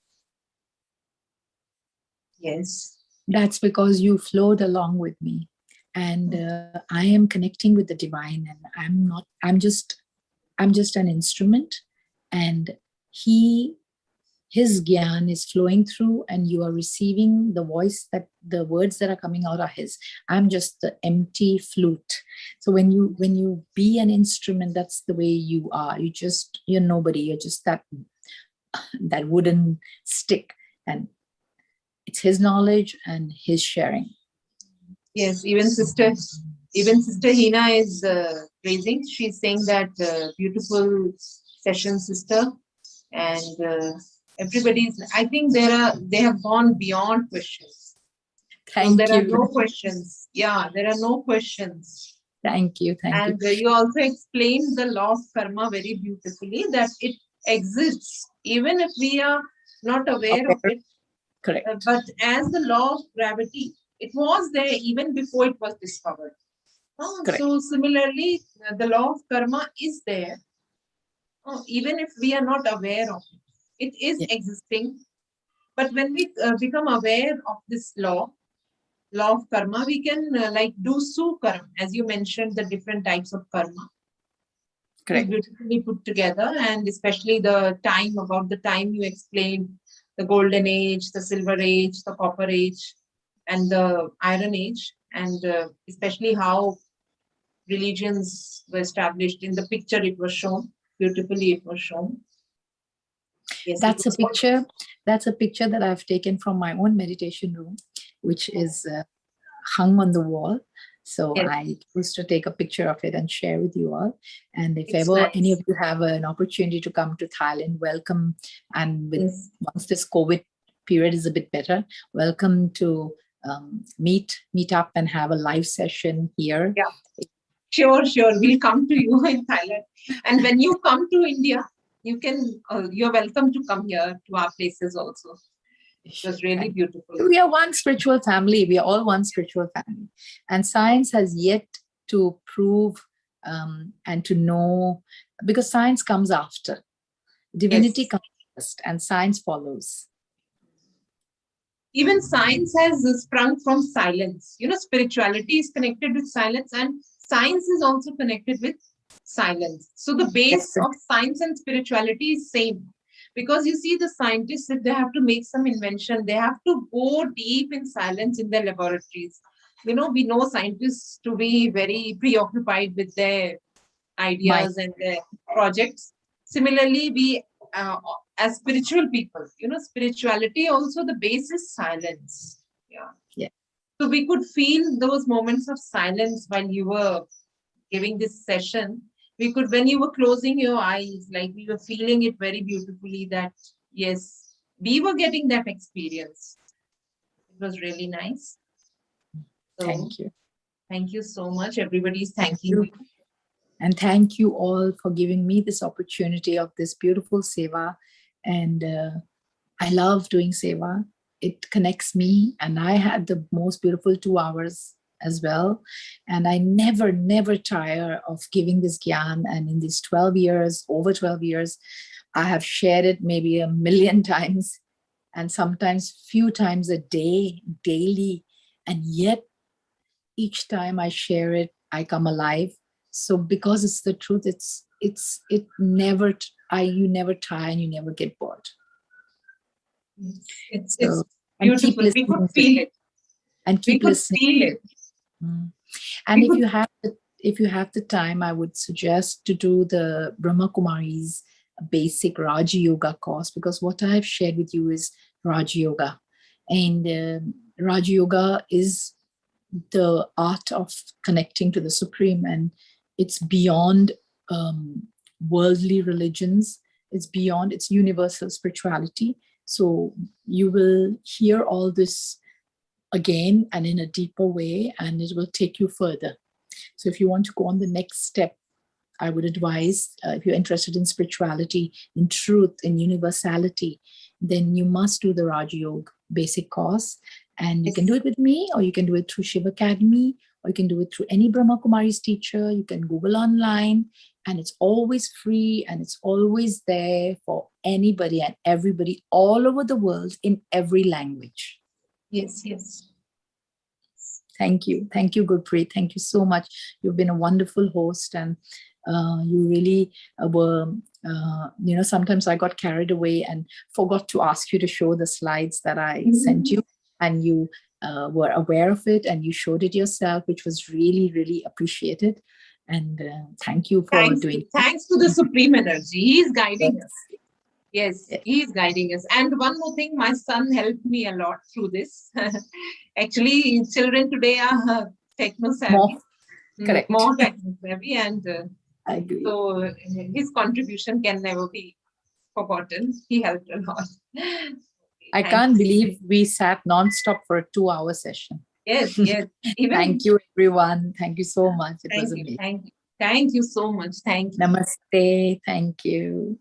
Yes. That's because you flowed along with me. And I am connecting with the divine, and I'm just an instrument, and his his gyan is flowing through and you are receiving the voice, that the words that are coming out are his. I'm just the empty flute. So when you be an instrument, that's the way you are. You're nobody. You're just that wooden stick, and it's his knowledge and his sharing. Yes, even Sister Hina is praising. She's saying that beautiful session, sister, and everybody's. I think they have gone beyond questions. Thank there you. are no questions. Yeah, there are no questions. Thank you. And you also explained the law of karma very beautifully, that it exists even if we are not aware of it. Correct. But as the law of gravity, it was there even before it was discovered. So similarly, the law of karma is there, even if we are not aware of it. It is existing. But when we become aware of this law of karma, we can do sukarma, as you mentioned, the different types of karma. Correct. Beautifully put together, and especially about the time you explained, the golden age, the silver age, the copper age, and the iron age, and especially how religions were established. In the picture it was shown, beautifully it was shown. Yes, that's a picture that I've taken from my own meditation room, which is hung on the wall. So I used to take a picture of it and share with you all. And if any of you have an opportunity to come to Thailand, welcome. And once this COVID period is a bit better, welcome to meet up and have a live session here. Yeah, sure. We'll come to you in Thailand. And when you come to India, you're welcome to come here to our places also. It was really beautiful. We are one spiritual family. We are all one spiritual family. And science has yet to prove and to know, because science comes after. Divinity comes first and science follows. Even science has sprung from silence. Spirituality is connected with silence, and science is also connected with silence. So the base of science and spirituality is same. Because you see, the scientists, if they have to make some invention, they have to go deep in silence in their laboratories. We know scientists to be very preoccupied with their ideas and their projects. Similarly, we, as spiritual people, spirituality also, the base is silence. Yeah. So we could feel those moments of silence while you were giving this session. We could, when you were closing your eyes, like we were feeling it very beautifully, that yes, we were getting that experience. It was really nice. So, thank you. Thank you so much. Everybody's thanking you. And thank you all for giving me this opportunity of this beautiful seva. And I love doing seva. It connects me, and I had the most beautiful 2 hours as well. And I never tire of giving this gyan. And in these over 12 years, I have shared it maybe 1 million times, and sometimes few times a day, daily. And yet each time I share it, I come alive. So because it's the truth, you never tire and you never get bored. It's beautiful. We could feel it. And keep listening. Feel it. And if you have the time, I would suggest to do the Brahma Kumari's basic Raja Yoga course, because what I have shared with you is Raja Yoga. And Raja Yoga is the art of connecting to the Supreme, and it's beyond worldly religions. It's universal spirituality. So you will hear all this again and in a deeper way, and it will take you further. So if you want to go on the next step, I would advise, if you're interested in spirituality, in truth, in universality, then you must do the Raja Yoga basic course. And you can do it with me, or you can do it through Shiv Academy, or you can do it through any Brahma Kumari's teacher. You can Google online, and it's always free, and it's always there for anybody and everybody all over the world in every language. Yes. Thank you, Gurpreet. Thank you so much. You've been a wonderful host, and you really were sometimes I got carried away and forgot to ask you to show the slides that I sent you, and you were aware of it and you showed it yourself, which was really, really appreciated. And thank you for doing it. Thanks to the Supreme Energy. He is guiding us. Yes, Yes. he is guiding us. And one more thing, my son helped me a lot through this. Actually, children today are techno-savvy. Correct. More techno-savvy, and I agree. so his contribution can never be forgotten. He helped a lot. I can't believe we sat non-stop for a 2-hour session. Yes. Thank you, everyone. Thank you so much. It was amazing. Thank you so much. Thank you. Namaste. Thank you.